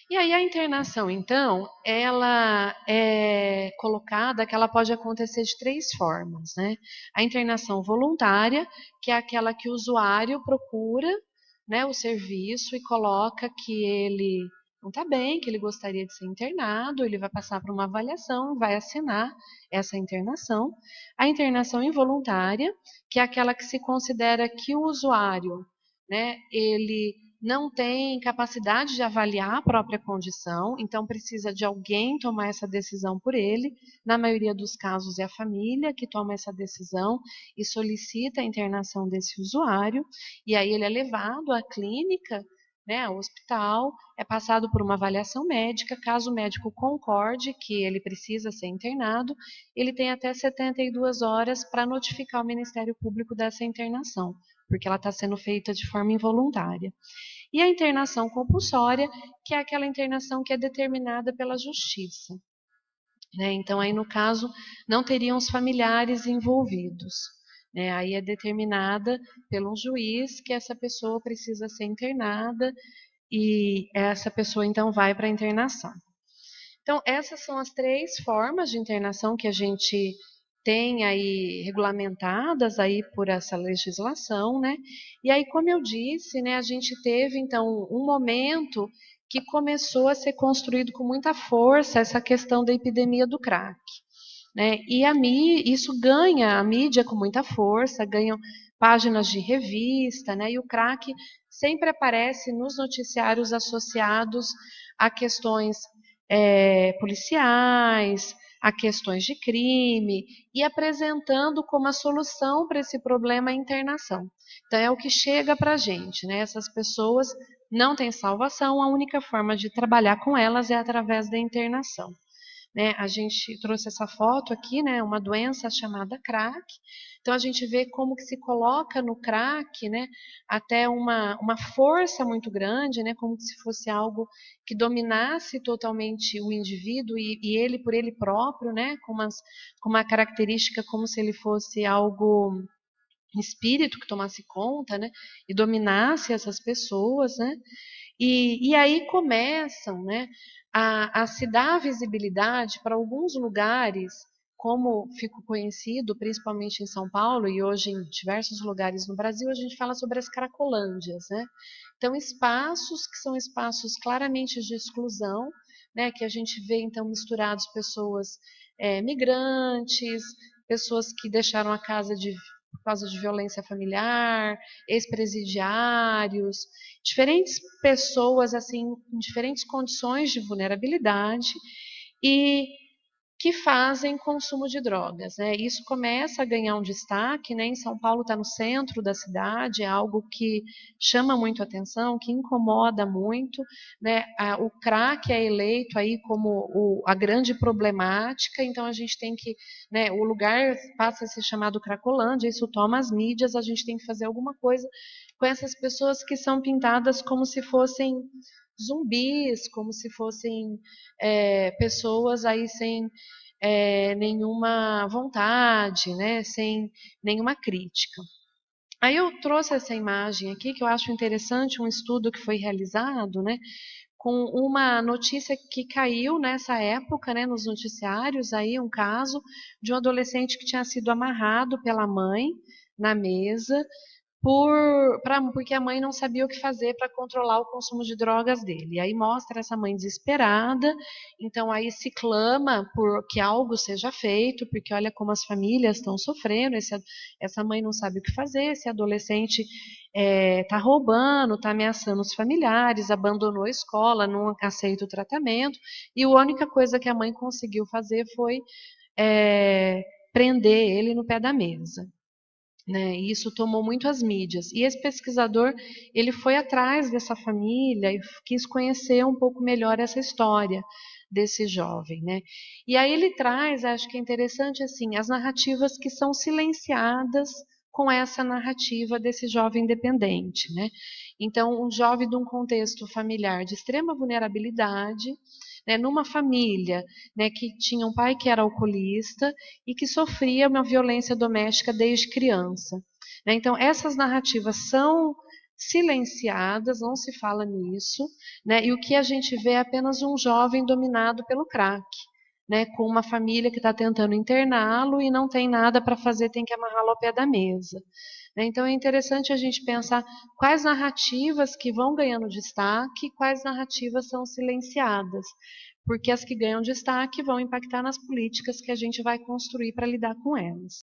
E aí a internação, então, ela é colocada que ela pode acontecer de três formas, né? A internação voluntária, que é aquela que o usuário procura, né, o serviço e coloca que ele não está bem, que ele gostaria de ser internado, ele vai passar por uma avaliação, vai assinar essa internação. A internação involuntária, que é aquela que se considera que o usuário, né, ele não tem capacidade de avaliar a própria condição, então precisa de alguém tomar essa decisão por ele. Na maioria dos casos é a família que toma essa decisão e solicita a internação desse usuário, e aí ele é levado à clínica, né, ao hospital, é passado por uma avaliação médica. Caso o médico concorde que ele precisa ser internado, ele tem até 72 horas para notificar o Ministério Público dessa internação, porque ela está sendo feita de forma involuntária. E a internação compulsória, que é aquela internação que é determinada pela justiça, né? Então, aí no caso, não teriam os familiares envolvidos, né? Aí é determinada pelo juiz que essa pessoa precisa ser internada e essa pessoa então vai para a internação. Então, essas são as três formas de internação que a gente tem aí regulamentadas aí por essa legislação, né? E aí, como eu disse, né, a gente teve então um momento que começou a ser construído com muita força essa questão da epidemia do crack, né? E isso ganha a mídia com muita força, ganham páginas de revista, né? E o crack sempre aparece nos noticiários associados a questões policiais, a questões de crime, e apresentando como a solução para esse problema a internação. Então é o que chega para a gente, né? Essas pessoas não têm salvação, a única forma de trabalhar com elas é através da internação, né? A gente trouxe essa foto aqui, né? Uma doença chamada crack. Então a gente vê como que se coloca no crack, né? Até uma força muito grande, né? Como se fosse algo que dominasse totalmente o indivíduo e ele por ele próprio, né? Com uma característica como se ele fosse algo espírito que tomasse conta, né? E dominasse essas pessoas, né? E aí começam, né, a se dar visibilidade para alguns lugares, como ficou conhecido, principalmente em São Paulo e hoje em diversos lugares no Brasil, a gente fala sobre as cracolândias, né? Então, espaços que são espaços claramente de exclusão, né, que a gente vê então misturados pessoas migrantes, pessoas que deixaram a casa por causa de violência familiar, ex-presidiários, diferentes pessoas assim em diferentes condições de vulnerabilidade e que fazem consumo de drogas, né? Isso começa a ganhar um destaque, né? Em São Paulo está no centro da cidade, é algo que chama muito atenção, que incomoda muito, né? O crack é eleito aí como a grande problemática, então a gente tem que, né? O lugar passa a ser chamado Cracolândia, isso toma as mídias, a gente tem que fazer alguma coisa com essas pessoas que são pintadas como se fossem zumbis, como se fossem pessoas aí sem nenhuma vontade, né, sem nenhuma crítica. Aí eu trouxe essa imagem aqui que eu acho interessante, um estudo que foi realizado, né, com uma notícia que caiu nessa época, né, nos noticiários, aí um caso de um adolescente que tinha sido amarrado pela mãe na mesa porque a mãe não sabia o que fazer para controlar o consumo de drogas dele. E aí mostra essa mãe desesperada, então aí se clama por que algo seja feito, porque olha como as famílias estão sofrendo, essa mãe não sabe o que fazer, esse adolescente está roubando, está ameaçando os familiares, abandonou a escola, não aceita o tratamento, e a única coisa que a mãe conseguiu fazer foi prender ele no pé da mesa, né? E isso tomou muito as mídias. E esse pesquisador, ele foi atrás dessa família e quis conhecer um pouco melhor essa história desse jovem, né? E aí ele traz, acho que é interessante assim, as narrativas que são silenciadas com essa narrativa desse jovem dependente, né? Então, um jovem de um contexto familiar de extrema vulnerabilidade, né, numa família, né, que tinha um pai que era alcoolista e que sofria uma violência doméstica desde criança. né? Então, essas narrativas são silenciadas, não se fala nisso, né? E o que a gente vê é apenas um jovem dominado pelo crack, né? Com uma família que está tentando interná-lo e não tem nada para fazer, tem que amarrá-lo ao pé da mesa, né? Então é interessante a gente pensar quais narrativas que vão ganhando destaque, quais narrativas são silenciadas, porque as que ganham destaque vão impactar nas políticas que a gente vai construir para lidar com elas.